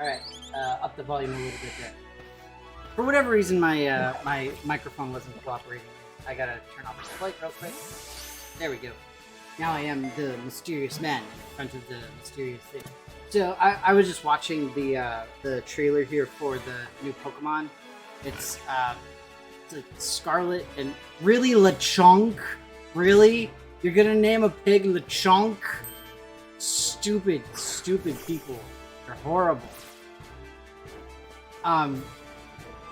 Alright, up the volume a little bit there. For whatever reason, my microphone wasn't cooperating. I gotta turn off the light real quick. There we go. Now I am the mysterious man in front of the mysterious thing. So I was just watching the trailer here for the new Pokemon. It's like Scarlet and really Lechonk? Really? You're gonna name a pig Lechonk? Stupid people. They're horrible.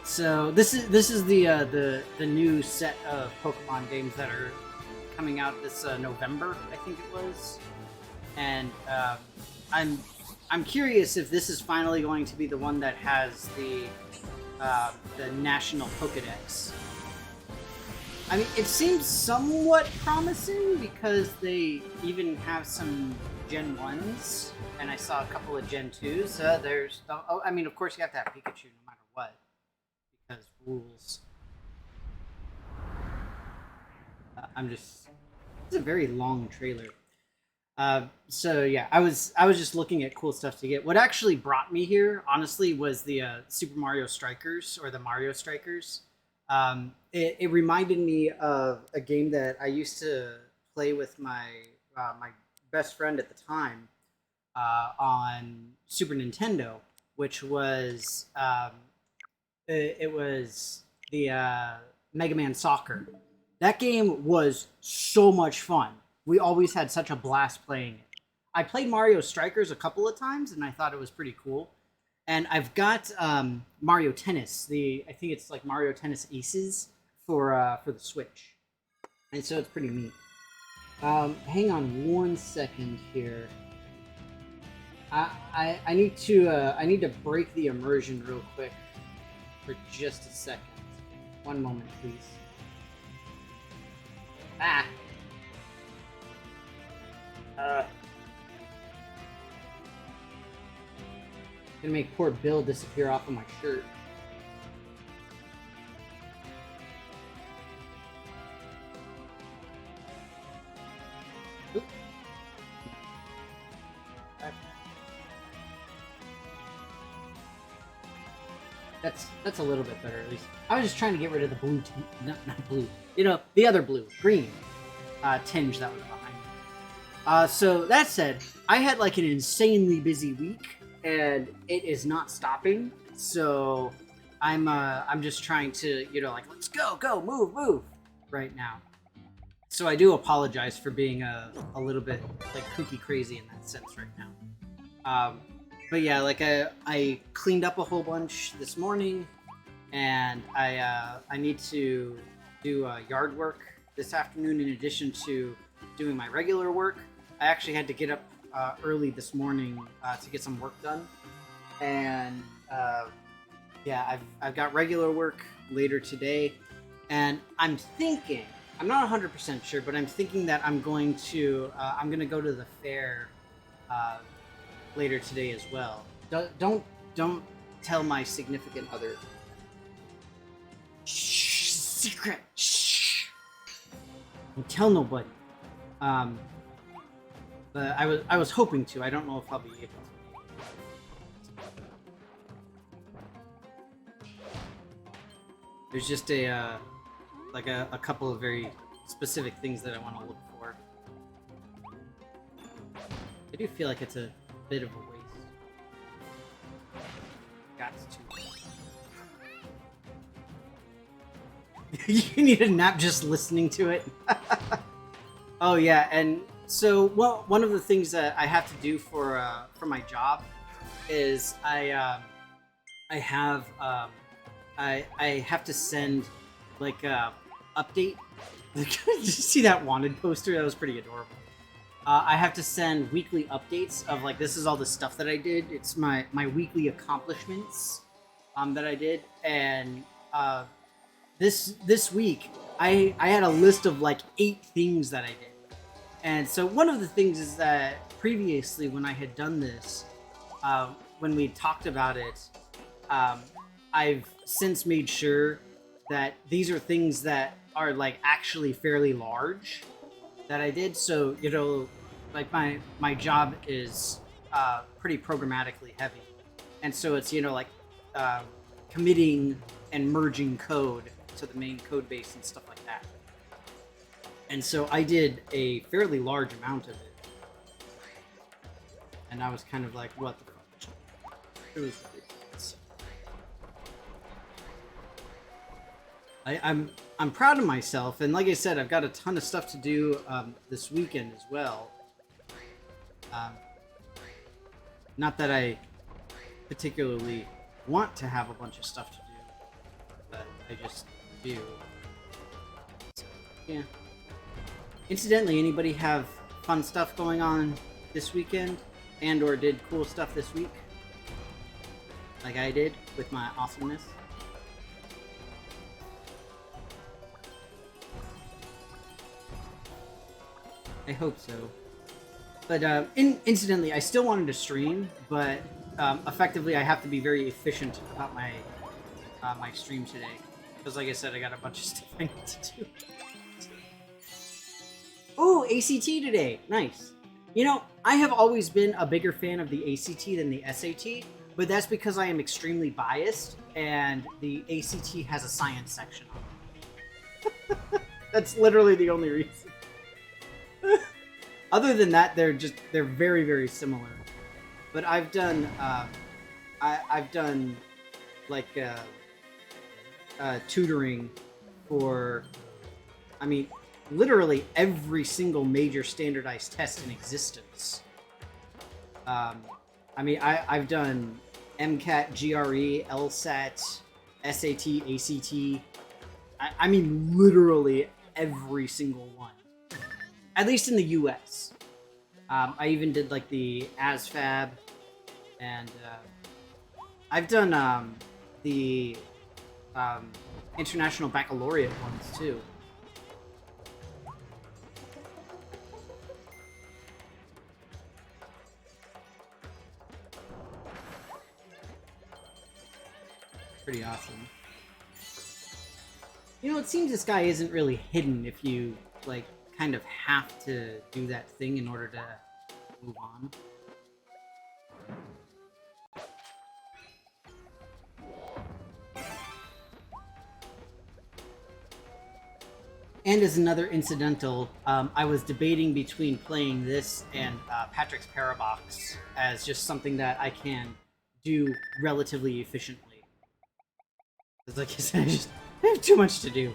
So this is the new set of Pokemon games that are coming out this November, I think it was, and I'm curious if this is finally going to be the one that has the national Pokedex. I mean, it seems somewhat promising because they even have some Gen 1s, and I saw a couple of Gen 2s. I mean, of course you have to have Pikachu no matter what, because rules. It's a very long trailer. So yeah, I was just looking at cool stuff to get. What actually brought me here, honestly, was the Super Mario Strikers, or the Mario Strikers. It reminded me of a game that I used to play with my best friend at the time on Super Nintendo, which was it was the Mega Man Soccer. That game was so much fun. We always had such a blast playing it. I played Mario Strikers a couple of times, and I thought it was pretty cool. And I've got Mario Tennis. I think it's like Mario Tennis Aces for the Switch, and so it's pretty neat. Hang on one second here. I need to break the immersion real quick for just a second. One moment, please. Gonna make poor Bill disappear off of my shirt. Oop. That's a little bit better, at least. I was just trying to get rid of the blue, not blue. You know, the other blue, green tinge that was behind. So that said, I had like an insanely busy week, and it is not stopping. So I'm just trying to, like, let's go, move right now. So I do apologize for being a little bit like kooky crazy in that sense right now. But yeah, like I cleaned up a whole bunch this morning, and I need to do yard work this afternoon in addition to doing my regular work. I actually had to get up early this morning to get some work done, and yeah, I've got regular work later today, and I'm not 100% sure, but I'm thinking that I'm going to go to the fair later today as well. Don't tell my significant other. Shh, secret. Shh. Don't tell nobody. But I was hoping to. I don't know if I'll be able to. There's just a couple of very specific things that I want to look for. I do feel like it's a bit of a waste. Got to. You need a nap just listening to it. Oh yeah, and so one of the things that I have to do for my job is I have to send like a update. Did you see that wanted poster? That was pretty adorable. I have to send weekly updates of like, this is all the stuff that I did. It's my weekly accomplishments that I did, and this week I had a list of like 8 things that I did. And so one of the things is that previously when I had done this, when we talked about it, I've since made sure that these are things that are like actually fairly large that I did. So, like my job is pretty programmatically heavy. and so it's like committing and merging code to the main code base and stuff like that. And so I did a fairly large amount of it, and I was kind of like, what the fuck? It was ridiculous. I'm proud of myself, and like I said, I've got a ton of stuff to do this weekend as well. Not that I particularly want to have a bunch of stuff to do, but I just do. So, yeah. Incidentally, anybody have fun stuff going on this weekend and or did cool stuff this week? Like I did with my awesomeness? I hope so. But incidentally, I still wanted to stream, but effectively I have to be very efficient about my my stream today. Because like I said, I got a bunch of stuff I need to do. Oh, ACT today. Nice. I have always been a bigger fan of the ACT than the SAT, but that's because I am extremely biased, and the ACT has a science section on it. That's literally the only reason. Other than that, they're very, very similar. But I've done I've done like tutoring for, I mean, literally every single major standardized test in existence. I mean, I've done MCAT, GRE, LSAT, SAT, ACT. I mean, literally every single one. At least in the U.S. I even did like the ASFAB, and I've done the International Baccalaureate ones too. Pretty awesome. It seems this guy isn't really hidden if you, like, kind of have to do that thing in order to move on. And as another incidental, I was debating between playing this and Patrick's Parabox as just something that I can do relatively efficiently. Because like I said, I have too much to do.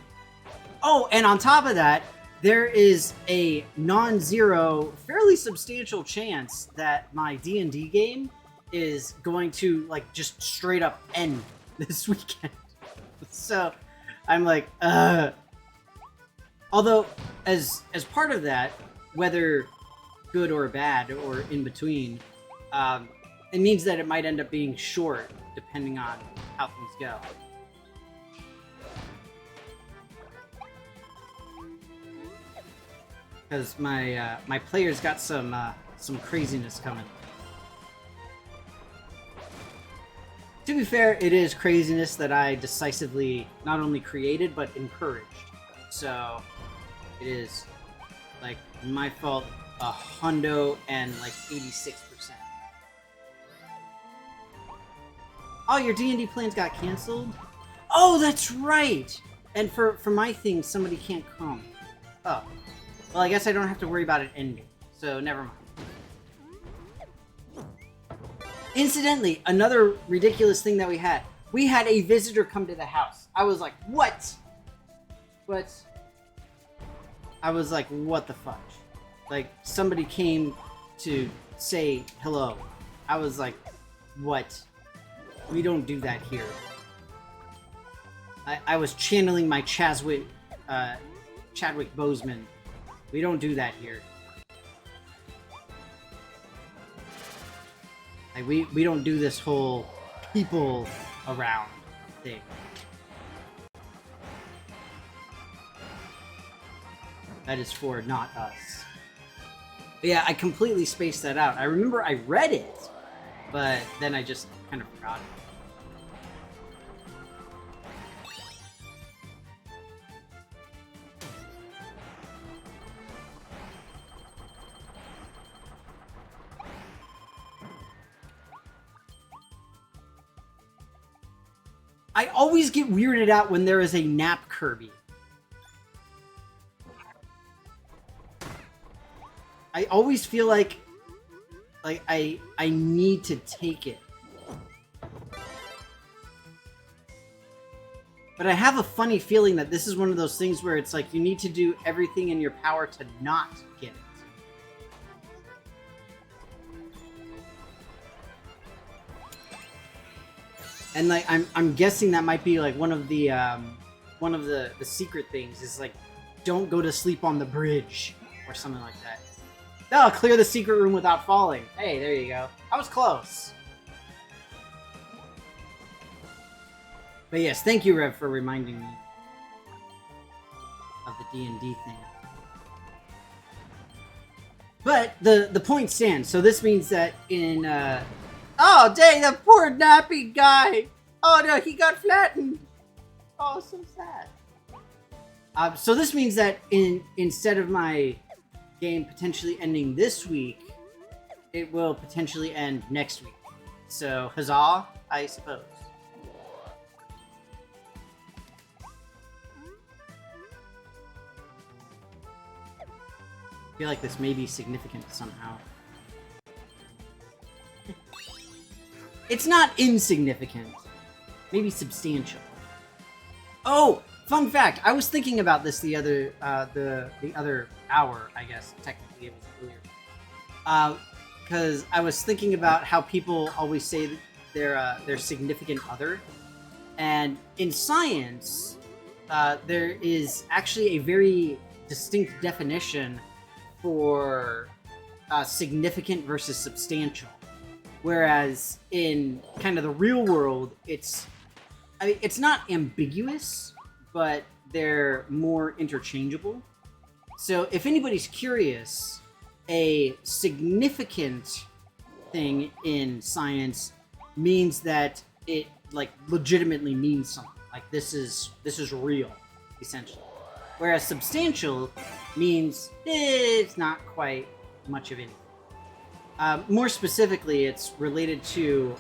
Oh, and on top of that, there is a non-zero, fairly substantial chance that my D&D game is going to, like, just straight up end this weekend. So, I'm like, Although, as part of that, whether good or bad or in between, it means that it might end up being short, depending on how things go. Because my players got some craziness coming. To be fair, it is craziness that I decisively not only created but encouraged. So it is like my fault 100 and like 86%. Oh, your D&D plans got canceled? Oh, that's right. And for my thing, somebody can't come. Oh. Well, I guess I don't have to worry about it ending, so never mind. Incidentally, another ridiculous thing that we had a visitor come to the house. I was like, what? What? I was like, what the fudge? Like, somebody came to say hello. I was like, what? We don't do that here. I was channeling my Chadwick Boseman. We don't do that here. Like, we don't do this whole people around thing. That is for not us. But yeah, I completely spaced that out. I remember I read it, but then I just kind of forgot it. I always get weirded out when there is a nap Kirby. I always feel like I need to take it. But I have a funny feeling that this is one of those things where it's like you need to do everything in your power to not get it. And like I'm guessing that might be like one of the secret things is like don't go to sleep on the bridge or something like that. No, clear the secret room without falling. Hey, there you go. I was close. But yes, thank you, Rev, for reminding me of the D&D thing. But the point stands. So this means that in oh dang, that poor nappy guy. Oh no, he got flattened. Oh, so sad. So this means that instead of my game potentially ending this week, it will potentially end next week. So huzzah, I suppose. I feel like this may be significant somehow. It's not insignificant. Maybe substantial. Oh, fun fact. I was thinking about this the other hour, I guess. Technically, it was earlier. Because I was thinking about how people always say their significant other, and in science, there is actually a very distinct definition for significant versus substantial. Whereas in kind of the real world, it's not ambiguous, but they're more interchangeable. So if anybody's curious, a significant thing in science means that it like legitimately means something. Like this is real, essentially. Whereas substantial means it's not quite much of anything. More specifically, it's related to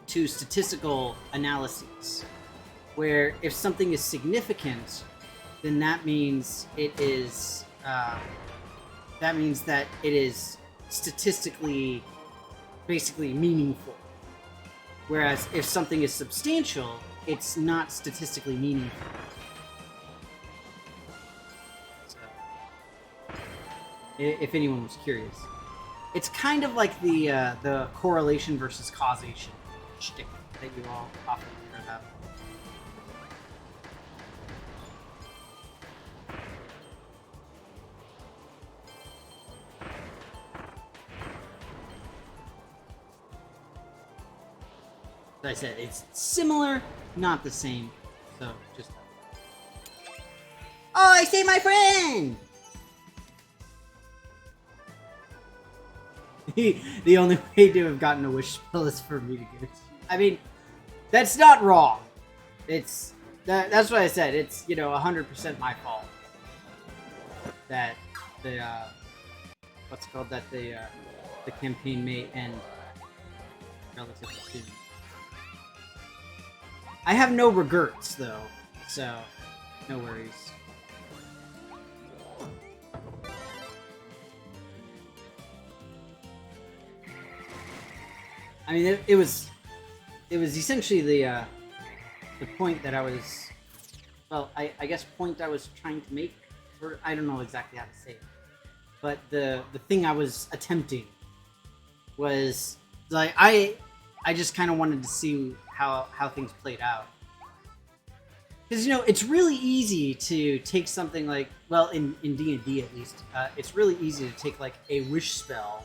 statistical analyses, where if something is significant, then that means it is that it is statistically basically meaningful. Whereas if something is substantial, it's not statistically meaningful. So, if anyone was curious. It's kind of like the correlation versus causation shtick that you all often hear about. As I said, it's similar, not the same. So just. Oh, I saved my friend! The only way to have gotten a wish spell is for me to give it to you. I mean, that's not wrong. That's what I said. It's 100% my fault that the the campaign may end relatively soon. I have no regrets though, so no worries. I mean, it was essentially the point that I was, well, I guess point I was trying to make, or I don't know exactly how to say it, but the thing I was attempting was like I just kind of wanted to see how things played out, because it's really easy to take something like, well, in D&D at least, it's really easy to take like a wish spell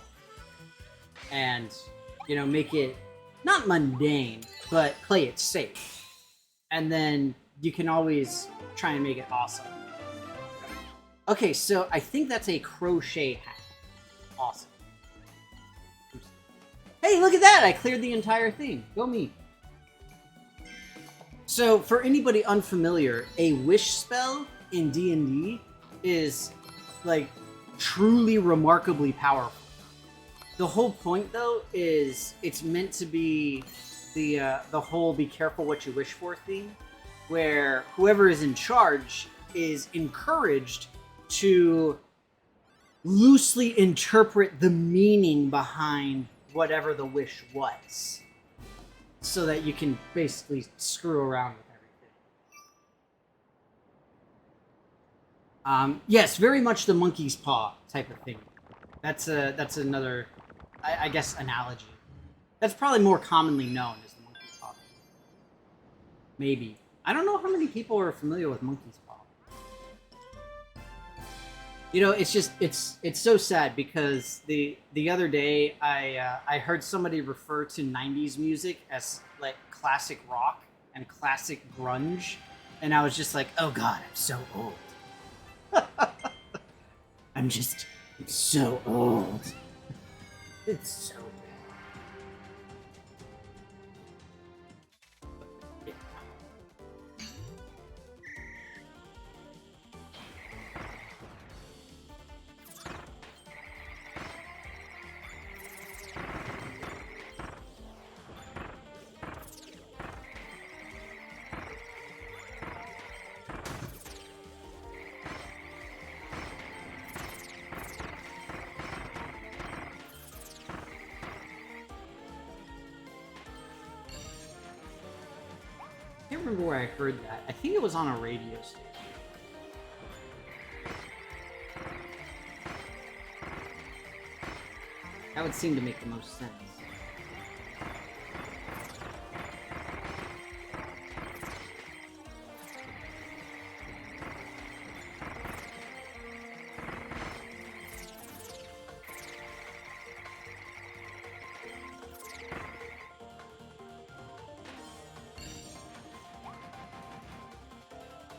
and make it not mundane, but play it safe. And then you can always try and make it awesome. Okay, so I think that's a crochet hat. Awesome. Hey, look at that! I cleared the entire thing. Go me. So, for anybody unfamiliar, a wish spell in D&D is, like, truly remarkably powerful. The whole point, though, is it's meant to be the whole "be careful what you wish for" thing, where whoever is in charge is encouraged to loosely interpret the meaning behind whatever the wish was, so that you can basically screw around with everything. Yes, very much the monkey's paw type of thing. That's another, I guess, analogy. That's probably more commonly known as the monkey's paw. Maybe. I don't know how many people are familiar with monkey's paw. You know, it's just it's so sad because the other day I heard somebody refer to '90s music as like classic rock and classic grunge, and I was just like, oh god, I'm so old. I'm so old. It's so bad. Yeah. I can't remember where I heard that. I think it was on a radio station. That would seem to make the most sense.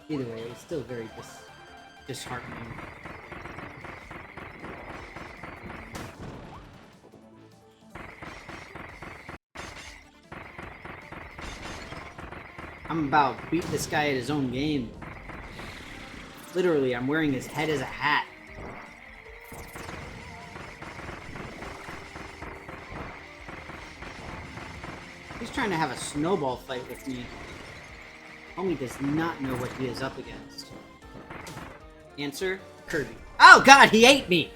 Either way, it was still very disheartening. I'm about to beat this guy at his own game. Literally, I'm wearing his head as a hat. He's trying to have a snowball fight with me. Homie does not know what he is up against. Answer: Kirby. Oh god, he ate me!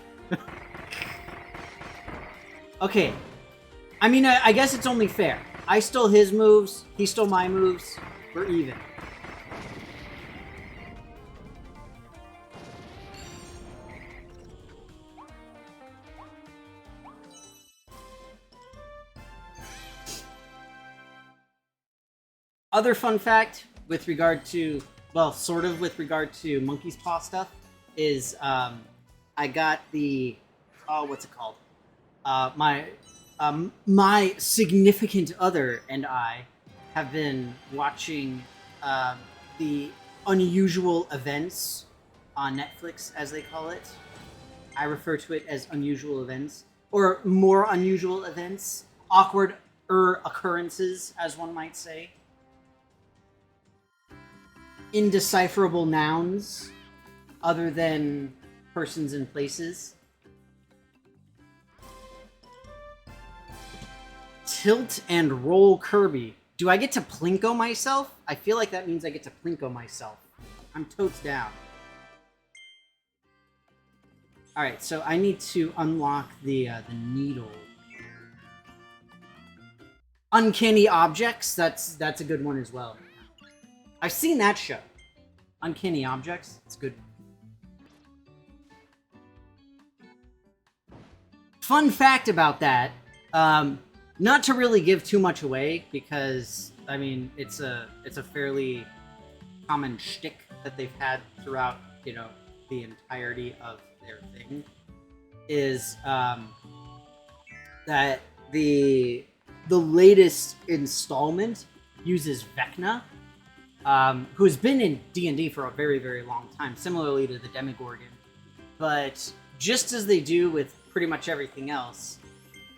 Okay. I mean, I guess it's only fair. I stole his moves, he stole my moves. We're even. Other fun fact with regard to, well, sort of with regard to monkey's paw stuff is I got the, what's it called? My significant other and I have been watching the unusual events on Netflix, as they call it. I refer to it as unusual events, or more unusual events, awkward occurrences, as one might say. Indecipherable nouns, other than persons and places. Tilt and roll Kirby. Do I get to Plinko myself? I feel like that means I get to Plinko myself. I'm totes down. Alright, so I need to unlock the needle. Uncanny Objects, that's a good one as well. I've seen that show. Uncanny Objects, it's good. Fun fact about that, not to really give too much away, because I mean it's a fairly common shtick that they've had throughout, you know, the entirety of their thing, is that the latest installment uses Vecna, who's been in D&D for a very, very long time, similarly to the Demogorgon. But just as they do with pretty much everything else,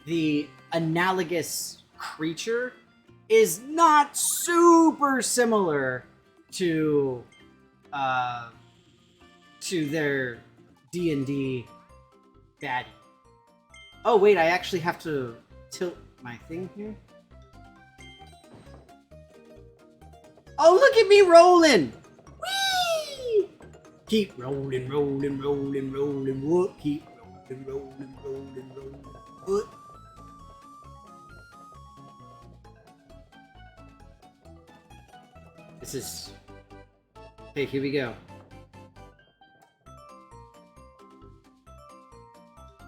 the analogous creature is not super similar to their D&D baddie. Oh wait, I actually have to tilt my thing here. Oh, look at me rolling! Whee! Keep rolling, rolling, rolling, rolling, what? Keep rolling, rolling, rolling, rolling, what? This is... Okay, here we go.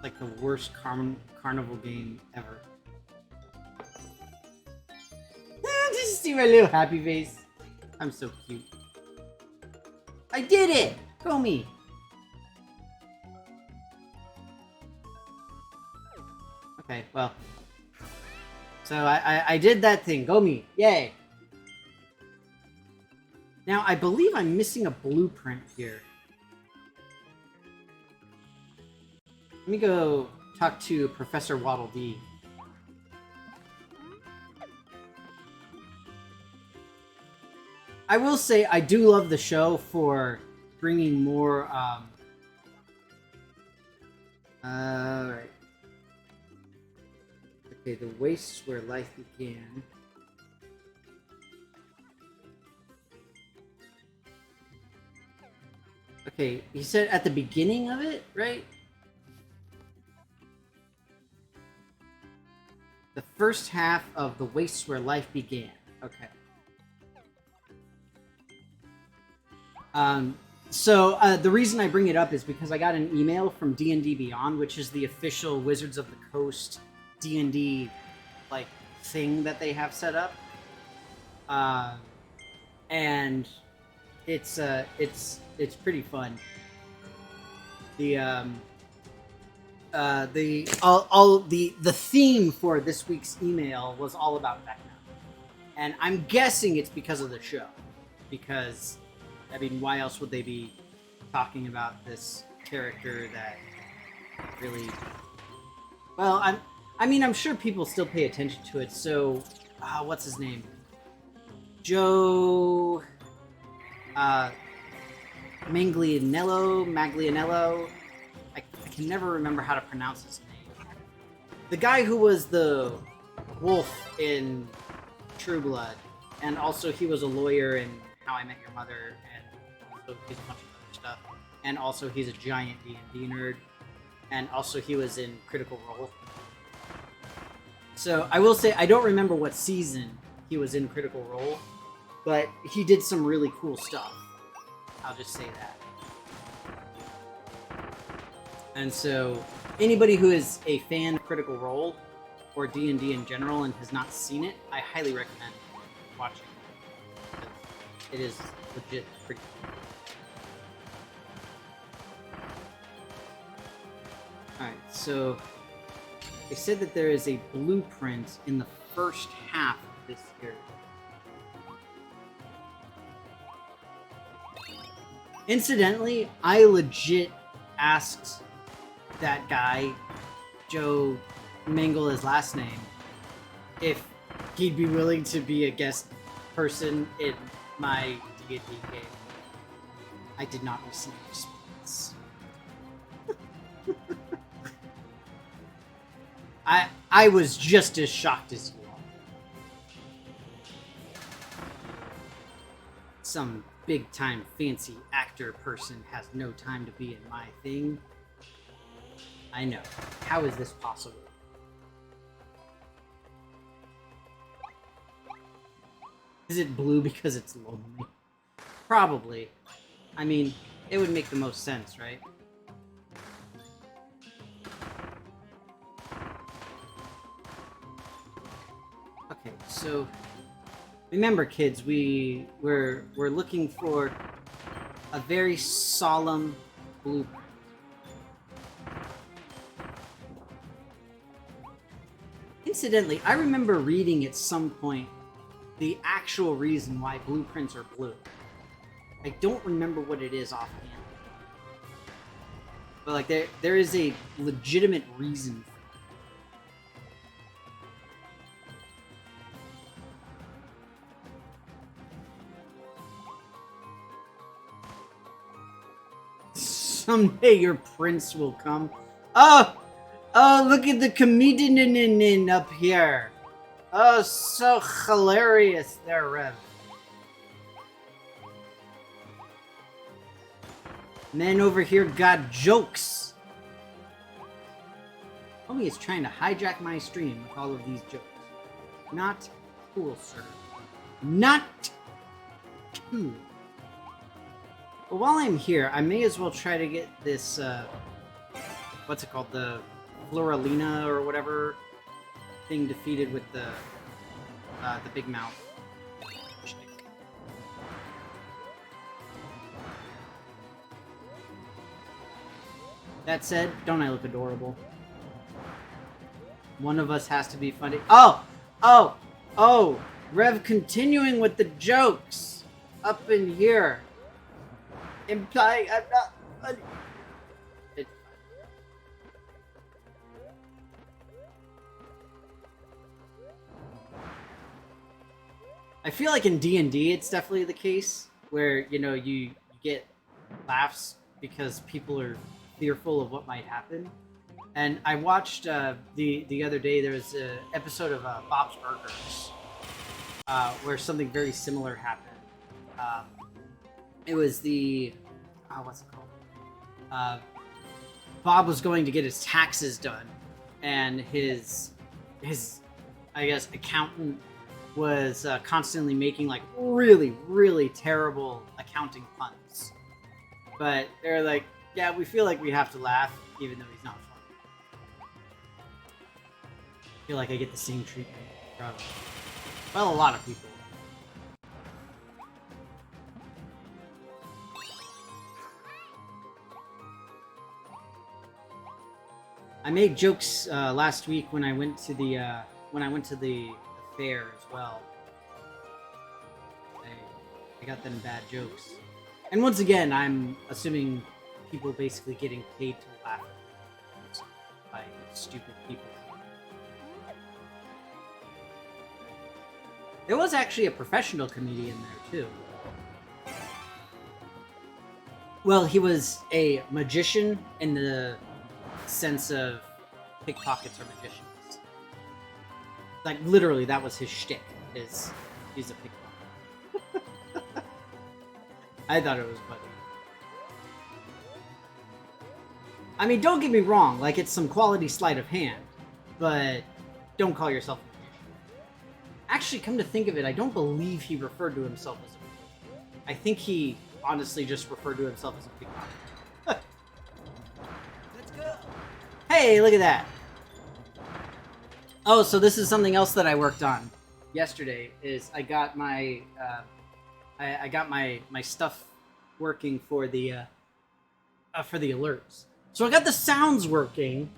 Like the worst carnival game ever. Did you see my little happy face? I'm so cute. I did it! Go me! Okay, well. So I did that thing. Go me. Yay! Now, I believe I'm missing a blueprint here. Let me go talk to Professor Waddle Dee. I will say I do love the show for bringing more, alright. Okay, the wastes where life began. Okay, he said at the beginning of it, right? The first half of the wastes where life began. Okay. So the reason I bring it up is because I got an email from D&D Beyond, which is the official Wizards of the Coast D&D like thing that they have set up, and it's pretty fun. The theme for this week's email was all about Vecna, and I'm guessing it's because of the show, because I mean, why else would they be talking about this character that really? Well, I'm sure people still pay attention to it. So, what's his name? Joe Maglianello. I can never remember how to pronounce his name. The guy who was the wolf in True Blood, and also he was a lawyer in How I Met Your Mother, and also he's a bunch of other stuff. And also he's a giant D&D nerd, and also he was in Critical Role. So I will say I don't remember what season he was in Critical Role, but he did some really cool stuff. I'll just say that. And so anybody who is a fan of Critical Role or D&D in general and has not seen it, I highly recommend watching it. It is legit pretty cool. Alright, so they said that there is a blueprint in the first half of this area. Incidentally, I legit asked that guy, Joe Mangle, his last name, if he'd be willing to be a guest person in my D&D game. I did not receive a response. I was just as shocked as you are. Some big-time fancy actor person has no time to be in my thing. I know. How is this possible? Is it blue because it's lonely? Probably. I mean, it would make the most sense, right? Okay, so remember, kids, we're looking for a very solemn blueprint. Incidentally, I remember reading at some point the actual reason why blueprints are blue. I don't remember what it is offhand. But like there is a legitimate reason for it. Someday your prince will come. Oh, look at the comedian up here. Oh, so hilarious there, Rev. Men over here got jokes. Homie is trying to hijack my stream with all of these jokes. Not cool, sir. Not cool. But while I'm here, I may as well try to get this, what's it called? The Floralina or whatever thing defeated with the big mouth. That said, don't I look adorable? One of us has to be funny. Oh! Oh! Oh! Rev continuing with the jokes up in here. Implying I'm not funny. I feel like in D&D it's definitely the case where, you know, you get laughs because people are fearful of what might happen. And I watched the other day, there was an episode of Bob's Burgers where something very similar happened. It was the what's it called? Bob was going to get his taxes done, and his I guess accountant was constantly making like really terrible accounting puns. But they're like, yeah, we feel like we have to laugh even though he's not funny. I feel like I get the same treatment from, well, a lot of people. I made jokes last week when I went to the fair as well. I got them bad jokes, and once again, I'm assuming people basically getting paid to laugh by stupid people. There was actually a professional comedian there too. Well, he was a magician in the sense of pickpockets are magicians. Like literally, that was his shtick. He's a pickpocket. I thought it was funny. I mean, don't get me wrong. Like, it's some quality sleight of hand, but don't call yourself a magician. Actually, come to think of it, I don't believe he referred to himself as a magician. I think he honestly just referred to himself as a pickpocket. Let's go. Hey, look at that. Oh, so this is something else that I worked on yesterday. Is I got my my stuff working for the alerts. So I got the sounds working.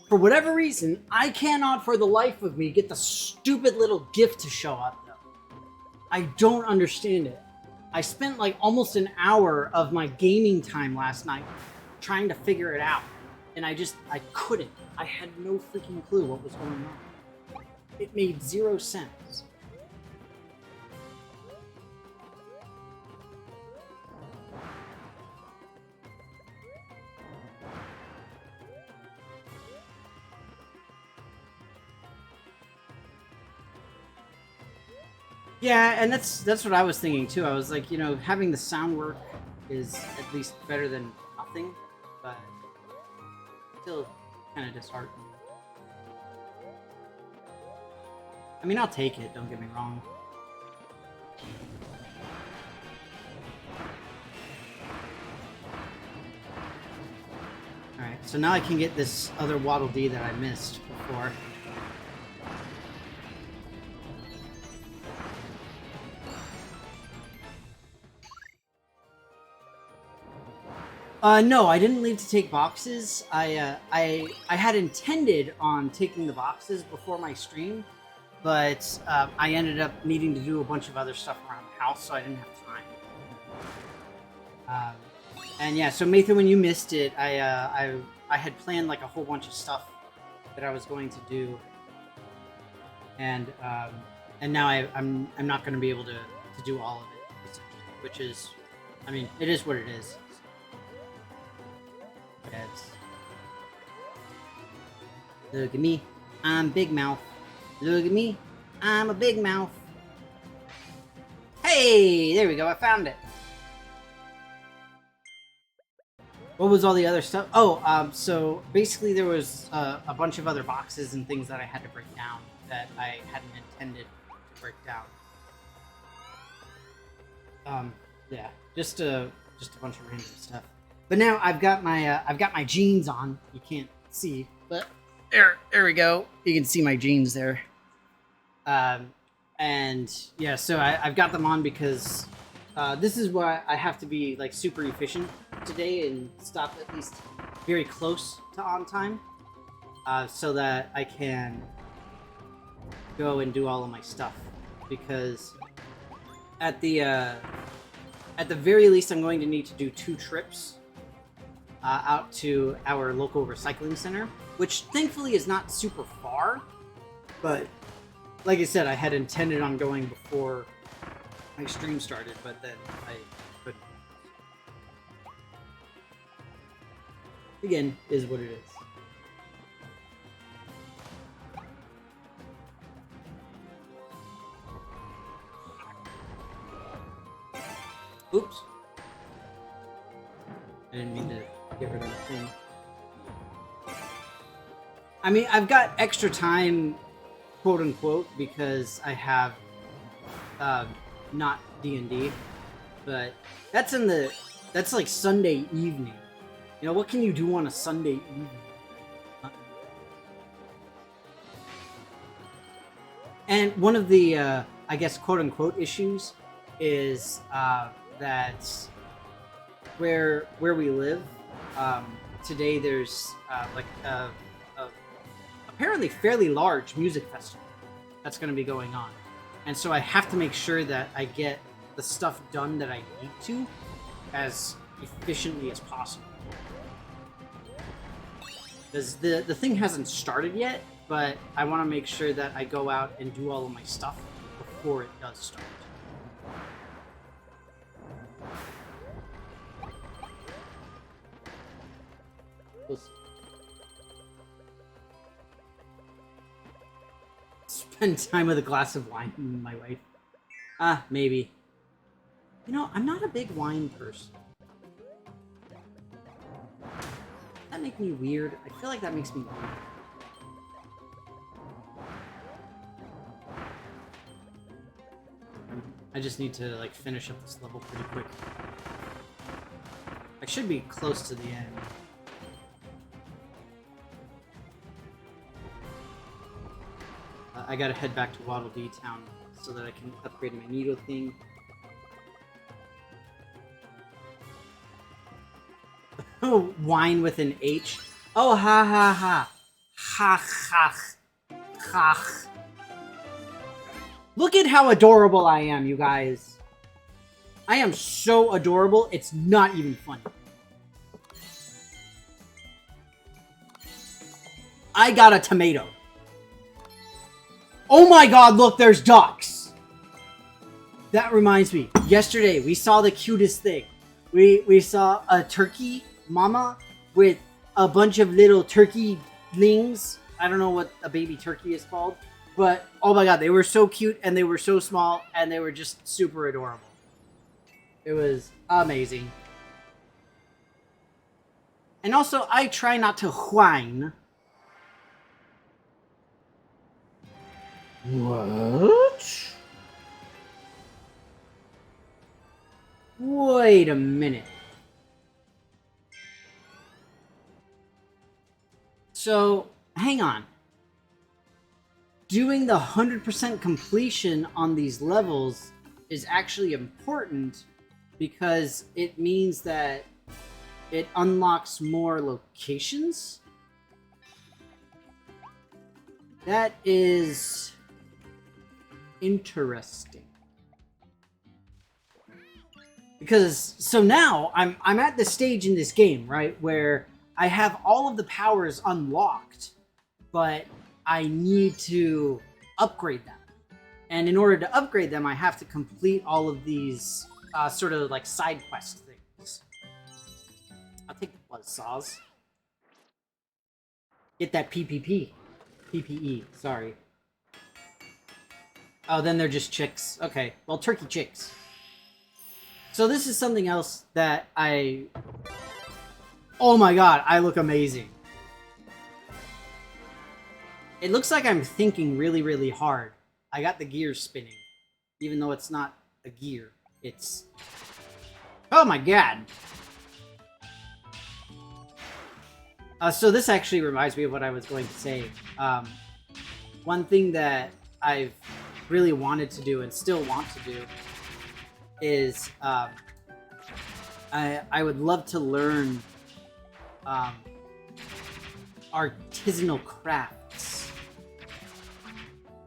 For whatever reason, I cannot for the life of me get the stupid little GIF to show up though. I don't understand it. I spent like almost an hour of my gaming time last night trying to figure it out. And I couldn't. I had no freaking clue what was going on. It made zero sense. Yeah, and that's what I was thinking too. I was like, you know, having the sound work is at least better than nothing, but still kind of disheartening. I mean, I'll take it, don't get me wrong. Alright, so now I can get this other Waddle Dee that I missed before. No, I didn't leave to take boxes. I had intended on taking the boxes before my stream, but I ended up needing to do a bunch of other stuff around the house, so I didn't have time. And yeah, so Mathan, when you missed it, I had planned like a whole bunch of stuff that I was going to do, and now I'm not going to be able to do all of it, which is, I mean, it is what it is. Look at me, I'm Big Mouth. Look at me, I'm a big mouth. Hey, there we go, I found it. What was all the other stuff? Oh, so basically there was a bunch of other boxes and things that I had to break down that I hadn't intended to break down. Yeah, just a bunch of random stuff. But now I've got my jeans on. You can't see, but there we go. You can see my jeans there. And yeah, so I've got them on because this is why I have to be like super efficient today and stop at least very close to on time, so that I can go and do all of my stuff. Because at the very least, I'm going to need to do 2 trips out to our local recycling center, which thankfully is not super far, but like I said, I had intended on going before my stream started, but then I couldn't. Again, is what it is. Oops. I didn't mean to get rid of the thing. I mean, I've got extra time, quote unquote, because I have not D&D, but that's like Sunday evening. You know, what can you do on a Sunday evening? And one of the, I guess, quote unquote issues is that where we live, today there's like a apparently fairly large music festival that's going to be going on. And so I have to make sure that I get the stuff done that I need to as efficiently as possible. Because the thing hasn't started yet, but I want to make sure that I go out and do all of my stuff before it does start. Spend time with a glass of wine with my wife. Maybe. You know, I'm not a big wine person. Does that make me weird? I feel like that makes me weird. I just need to, like, finish up this level pretty quick. I should be close to the end. I gotta head back to Waddle Dee Town so that I can upgrade my needle thing. Oh, wine with an H. Oh, ha ha ha. Ha ha ha. Look at how adorable I am, you guys. I am so adorable, it's not even funny. I got a tomato. Oh my god, look, there's ducks! That reminds me, yesterday we saw the cutest thing. We saw a turkey mama with a bunch of little turkeylings. I don't know what a baby turkey is called, but oh my god, they were so cute and they were so small and they were just super adorable. It was amazing. And also, I try not to whine. What? Wait a minute. So, hang on. Doing the 100% completion on these levels is actually important because it means that it unlocks more locations. That is interesting. Because so now I'm at the stage in this game, right, where I have all of the powers unlocked, but I need to upgrade them. And in order to upgrade them, I have to complete all of these sort of like side quest things. I'll take the buzzsaws. Get that PPE, sorry. Oh, then they're just chicks. Okay, well, turkey chicks. So this is something else that I Oh my god, I look amazing. It looks like I'm thinking really, really hard. I got the gears spinning. Even though it's not a gear. It's... Oh my god! So this actually reminds me of what I was going to say. One thing that I've really wanted to do and still want to do is I would love to learn artisanal crafts.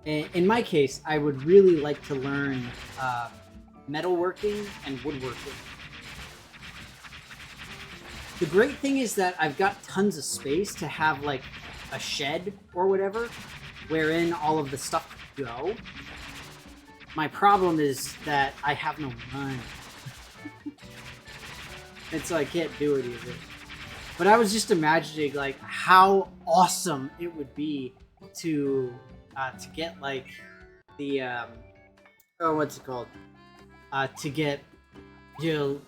In my case, I would really like to learn metalworking and woodworking. The great thing is that I've got tons of space to have like a shed or whatever wherein all of the stuff could go. My problem is that I have no money. And so I can't do any of it. But I was just imagining like how awesome it would be to get like the what's it called? To get, you know,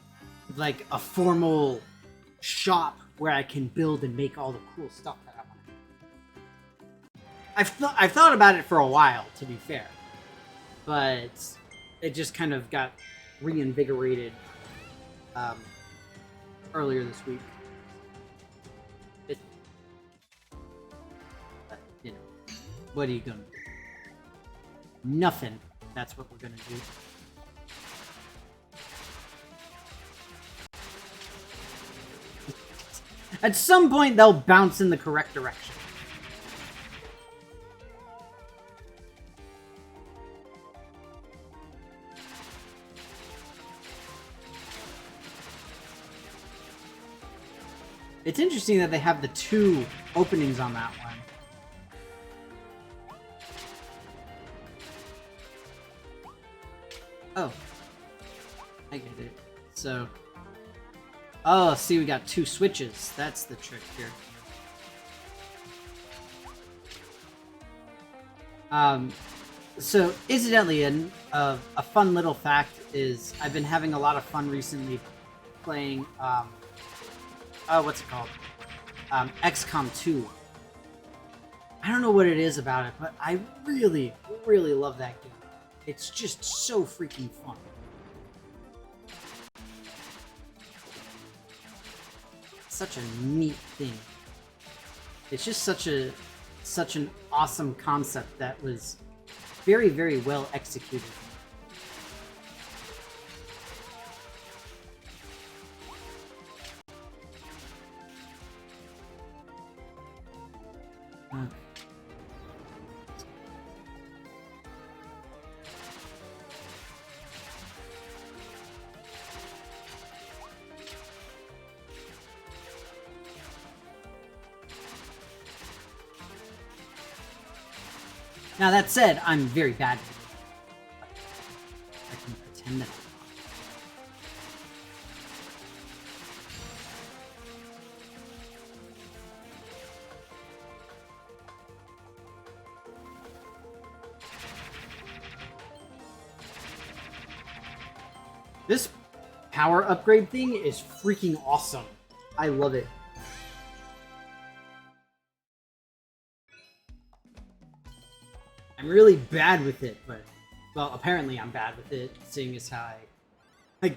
like a formal shop where I can build and make all the cool stuff that I want. I've thought about it for a while, to be fair, but it just kind of got reinvigorated earlier this week. But, you know, what are you gonna do? Nothing. That's what we're gonna do. At some point, they'll bounce in the correct direction. It's interesting that they have the 2 openings on that one. Oh. I get it. So... Oh, see, we got 2 switches. That's the trick here. So, incidentally, a fun little fact is I've been having a lot of fun recently playing, what's it called? XCOM 2. I don't know what it is about it, but I really, really love that game. It's just so freaking fun. Such a neat thing. It's just such an awesome concept that was very, very well executed. Now that said, I'm very bad at it. I can pretend that I'm not. This power upgrade thing is freaking awesome. I love it. I'm really bad with it, but... Well, apparently I'm bad with it, seeing as how I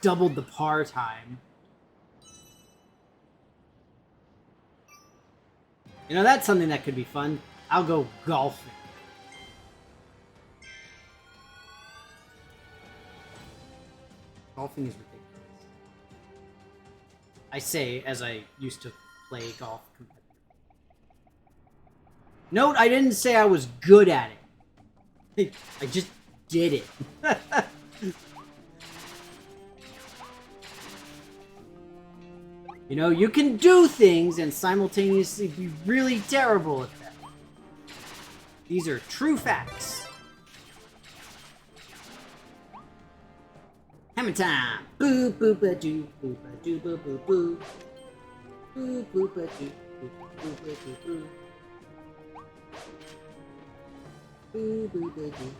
doubled the par time. You know, that's something that could be fun. I'll go golfing. Golfing is ridiculous. I say as I used to play golf competitively. Note, I didn't say I was good at it. I just did it. You know, you can do things and simultaneously be really terrible at them. These are true facts. Hammer time! Boo boo ba doo boo ba doo boo boo boo. Boo boo ba doo boo boo ba doo boo. Boo boo ba doo.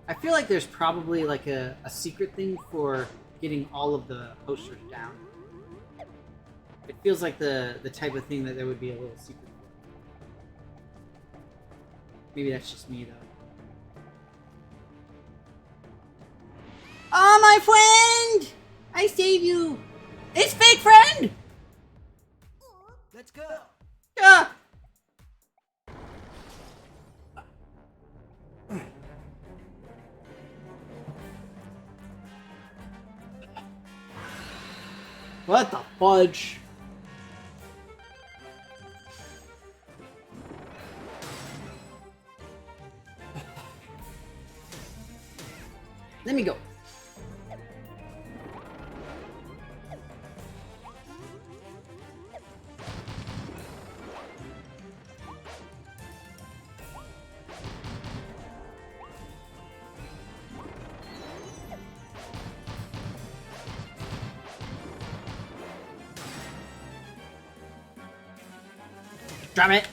I feel like there's probably like a secret thing for getting all of the posters down. It feels like the type of thing that there would be a little secret for. Maybe that's just me, though. Oh, my friend! I saved you! It's fake friend! Let's go! Ah! What the fudge? Let me go. Drop it!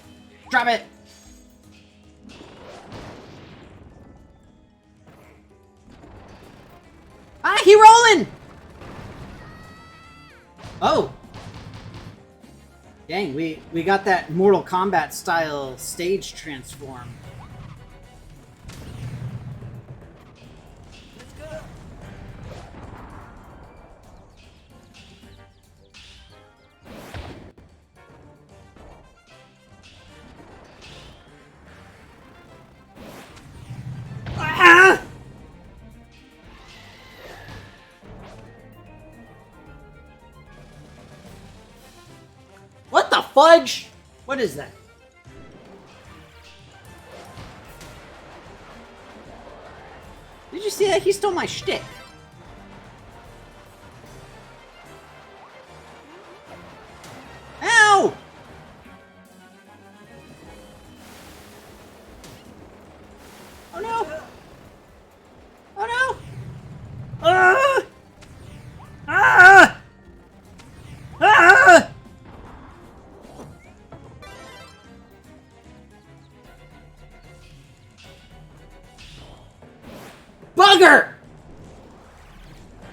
Drop it! Ah, he rolling! Oh! Dang, we got that Mortal Kombat style stage transform. Let's go! Ah! What the fudge? What is that? Did you see that? He stole my shtick. Ow! Oh no! Oh no! Ah! Ah! Ah! Bugger!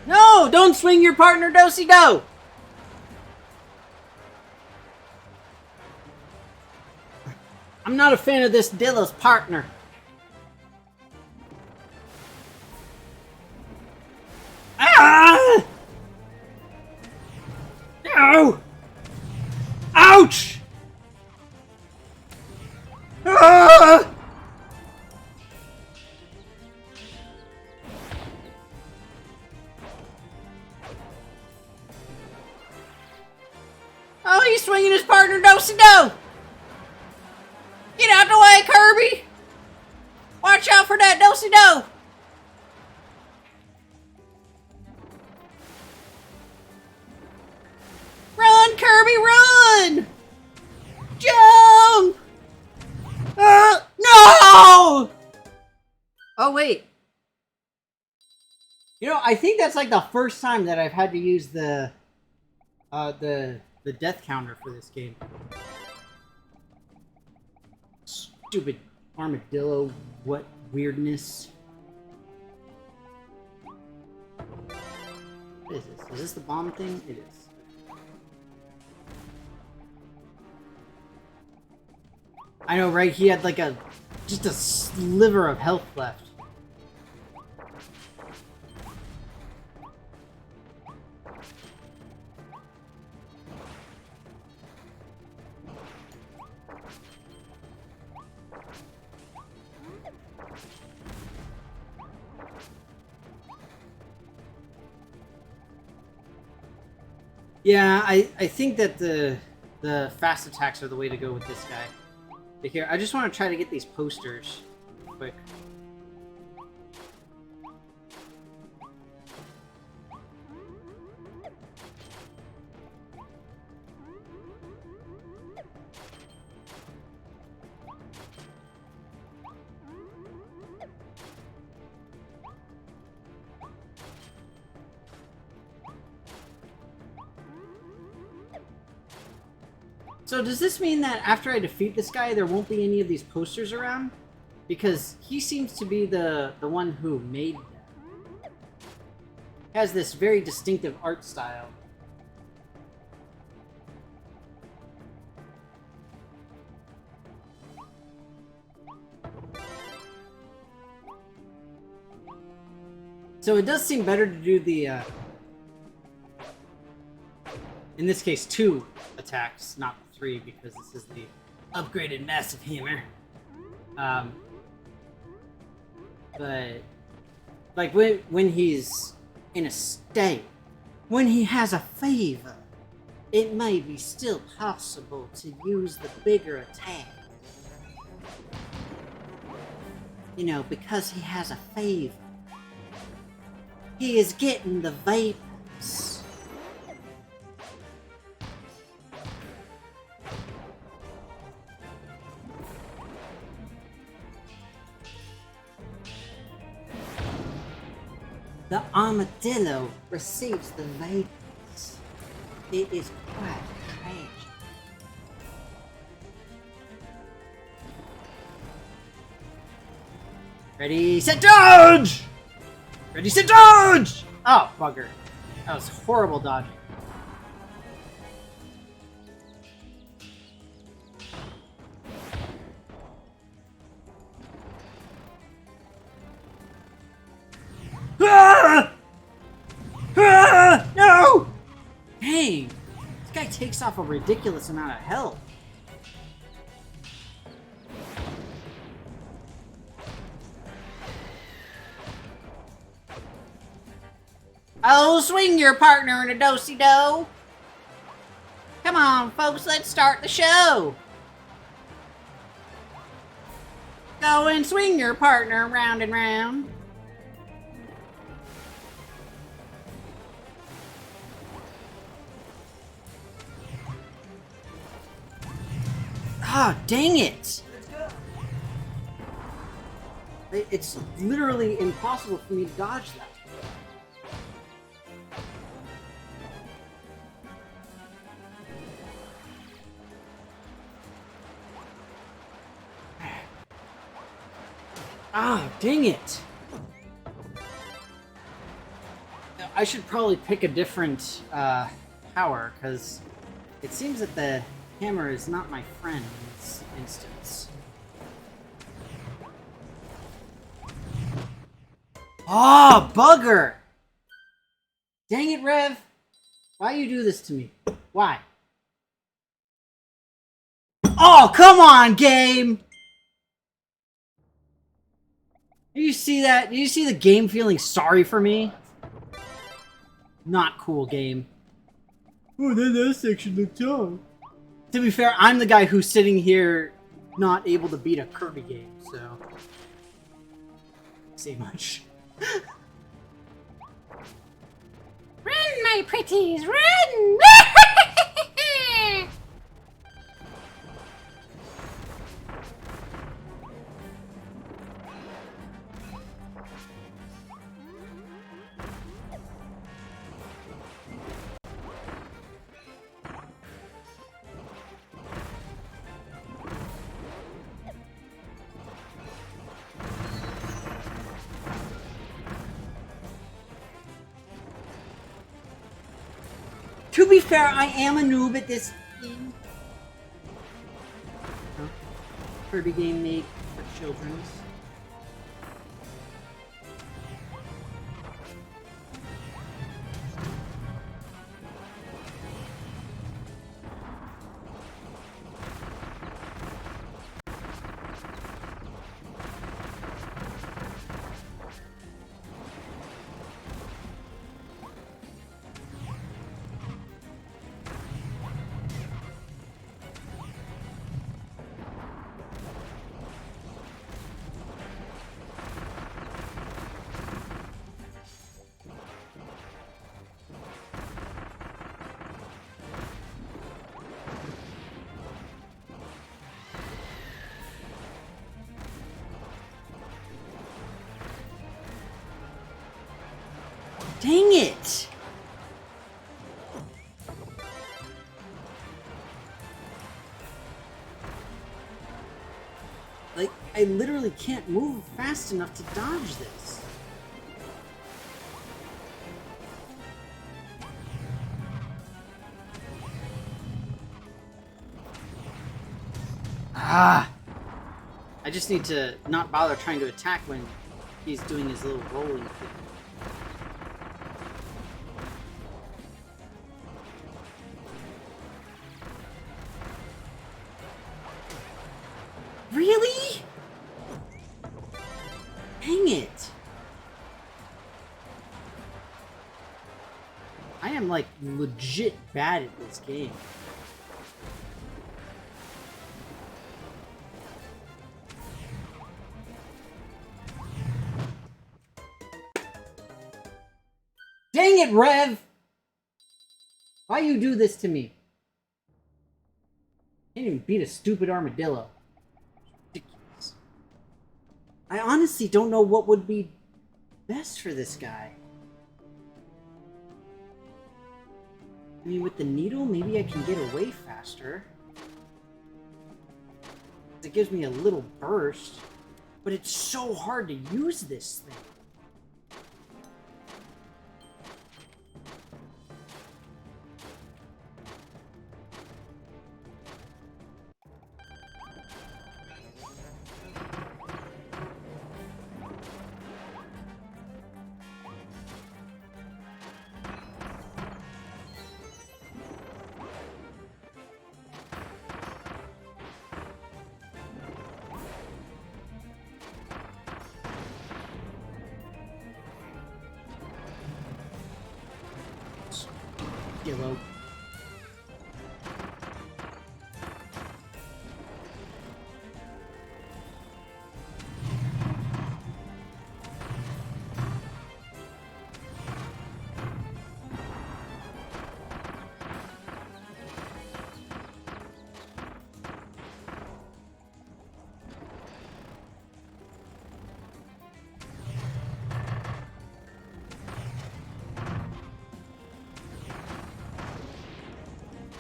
No! Don't swing your partner do-si-do! I'm not a fan of this Dilla's partner. Ah! No! Ouch! Ah! Oh, he's swinging his partner do-si-do! Get out the way, Kirby! Watch out for that do-si-do! Run, Kirby, run! Jump! No! Oh, wait. You know, I think that's like the first time that I've had to use the death counter for this game. Stupid armadillo, what weirdness. What is this? Is this the bomb thing? It is. I know, right? He had like just a sliver of health left. Yeah, I think that the fast attacks are the way to go with this guy. But here, I just want to try to get these posters quick. So does this mean that after I defeat this guy, there won't be any of these posters around? Because he seems to be the one who made them. Has this very distinctive art style. So it does seem better to do the, in this case, 2 attacks, not 3, because this is the upgraded massive hammer. But like when he's in a state, when he has a fever, it may be still possible to use the bigger attack. You know, because he has a fever. He is getting the vapors. The armadillo receives the vapors. It is quite tragic. Ready, set, dodge! Ready, set, dodge! Oh, bugger. That was horrible dodging. Ah! Ah! No! Dang! This guy takes off a ridiculous amount of health. Oh, swing your partner in a do-si-do! Come on, folks, let's start the show! Go and swing your partner round and round. Ah, dang it! Let's go. It's literally impossible for me to dodge that. Ah, dang it! I should probably pick a different power, because it seems that the hammer is not my friend in this instance. Oh, bugger! Dang it, Rev! Why you do this to me? Why? Oh, come on, game! Do you see that? Do you see the game feeling sorry for me? Not cool, game. Oh, that section looked tough. To be fair, I'm the guy who's sitting here not able to beat a Kirby game, so... Say much. Run, my pretties, run! To be fair, I am a noob at this game. Huh? Kirby game made for children's. Dang it! Like, I literally can't move fast enough to dodge this. Ah! I just need to not bother trying to attack when he's doing his little rolling thing. am like legit bad at this game. Dang it, Rev! Why you do this to me? Can't even beat a stupid armadillo. Ridiculous. I honestly don't know what would be best for this guy. I mean, with the needle, maybe I can get away faster. It gives me a little burst, but it's so hard to use this thing. Yellow.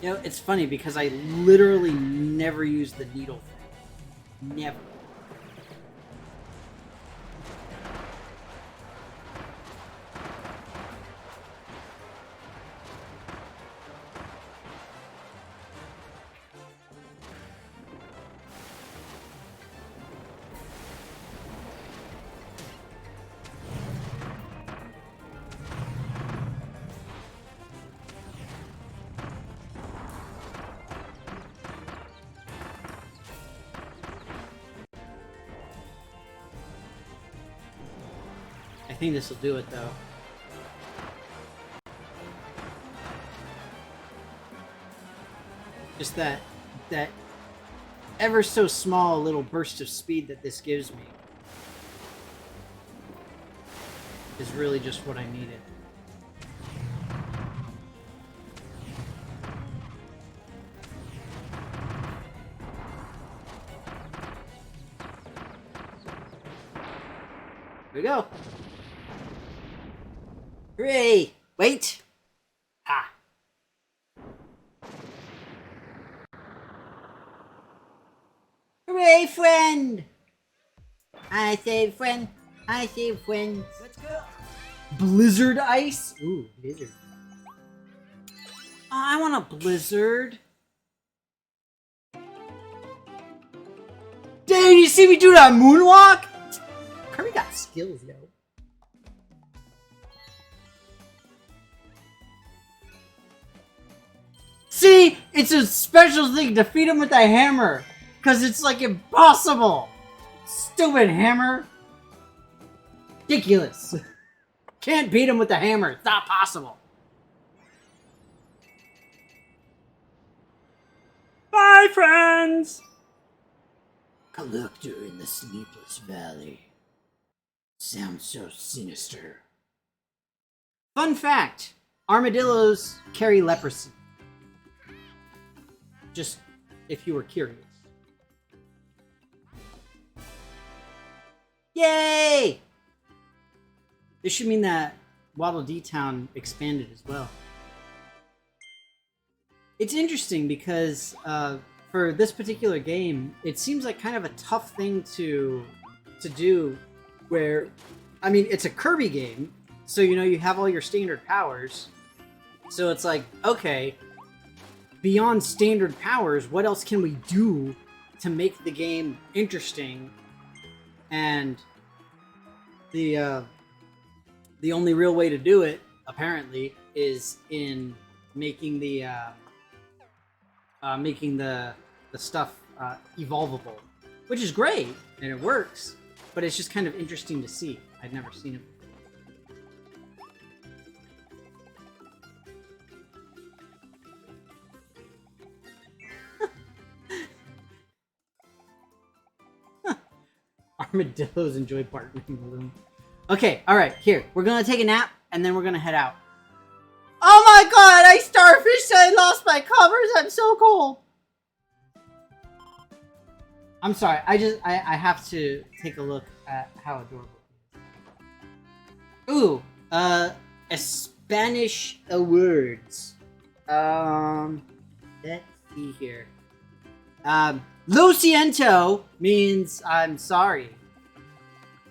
You know, it's funny because I literally never use the needle thing. Never. I think this will do it, though. Just that ever so small little burst of speed that this gives me is really just what I needed. Here we go. Hooray! Wait! Ah. Hooray, friend! I say friend. I say friend. Let's go. Blizzard ice? Ooh, blizzard. Oh, I want a blizzard. Dang, you see me do that moonwalk? Kirby got skills, though. See? It's a special thing. Defeat him with a hammer. Because it's like impossible. Stupid hammer. Ridiculous. Can't beat him with a hammer. It's not possible. Bye, friends! Collector in the Sleepless Valley. Sounds so sinister. Fun fact. Armadillos carry leprosy. Just if you were curious. Yay! This should mean that Waddle Dee Town expanded as well. It's interesting because for this particular game, it seems like kind of a tough thing to do where, I mean, it's a Kirby game, so you know you have all your standard powers. So it's like, okay, beyond standard powers, what else can we do to make the game interesting? And the only real way to do it, apparently, is in making the stuff evolvable, which is great and it works, but it's just kind of interesting to see. I'd never seen it before. Armadillos enjoy partnering with them. Okay, alright, here. We're gonna take a nap, and then we're gonna head out. Oh my god, I starfished, I lost my covers, I'm so cold! I'm sorry, I have to take a look at how adorable it is. Ooh, a Spanish words. Let's see here. Lo siento means I'm sorry.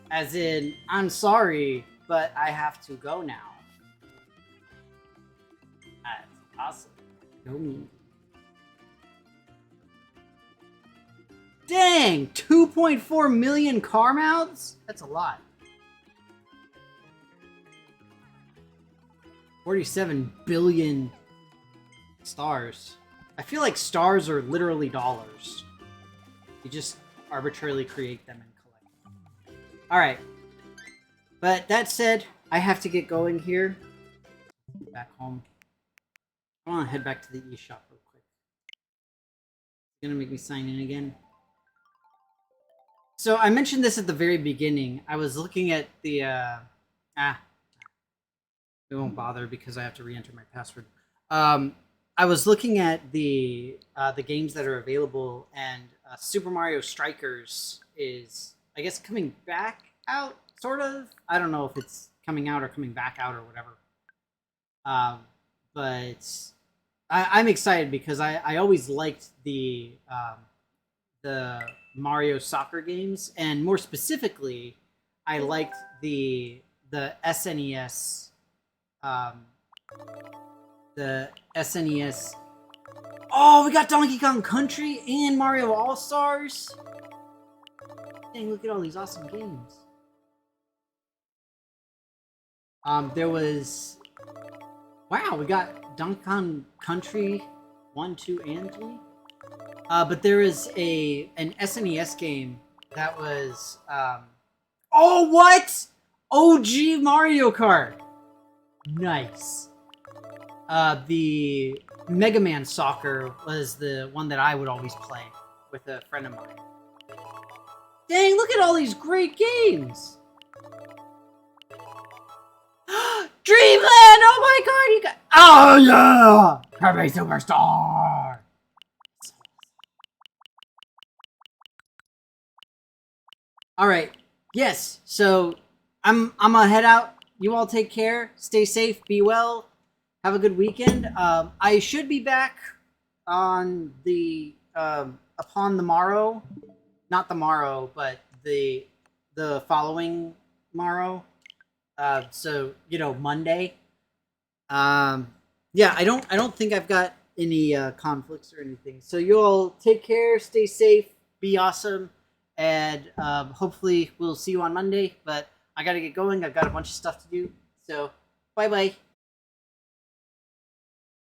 As in, I'm sorry, but I have to go now. That's awesome. No me. Dang! 2.4 million car mounts? That's a lot. 47 billion stars. I feel like stars are literally dollars. You just arbitrarily create them and collect them. Alright. But that said, I have to get going here. Back home. I want to head back to the eShop real quick. It's gonna make me sign in again. So I mentioned this at the very beginning. I was looking at the it won't bother because I have to re-enter my password. I was looking at the games that are available, and Super Mario Strikers is, I guess, coming back out, sort of. I don't know if it's coming out or coming back out or whatever. But I'm excited because I always liked the Mario soccer games, and more specifically, I liked the SNES. The SNES. Oh, we got Donkey Kong Country and Mario All-Stars. Dang, look at all these awesome games. There was... Wow, we got Donkey Kong Country 1, 2, and 3. But there is an SNES game that was... Oh, what? OG Mario Kart. Nice. The Mega Man Soccer was the one that I would always play with a friend of mine. Dang, look at all these great games! Dreamland! Oh my god, you got... Oh yeah! Kirby Superstar! Alright, yes, so I'm gonna head out. You all take care, stay safe, be well. Have a good weekend. I should be back on the upon the morrow, not the morrow, but the following morrow. So you know, Monday. Yeah, I don't think I've got any conflicts or anything. So you all take care, stay safe, be awesome, and hopefully we'll see you on Monday. But I gotta get going. I've got a bunch of stuff to do. So bye bye.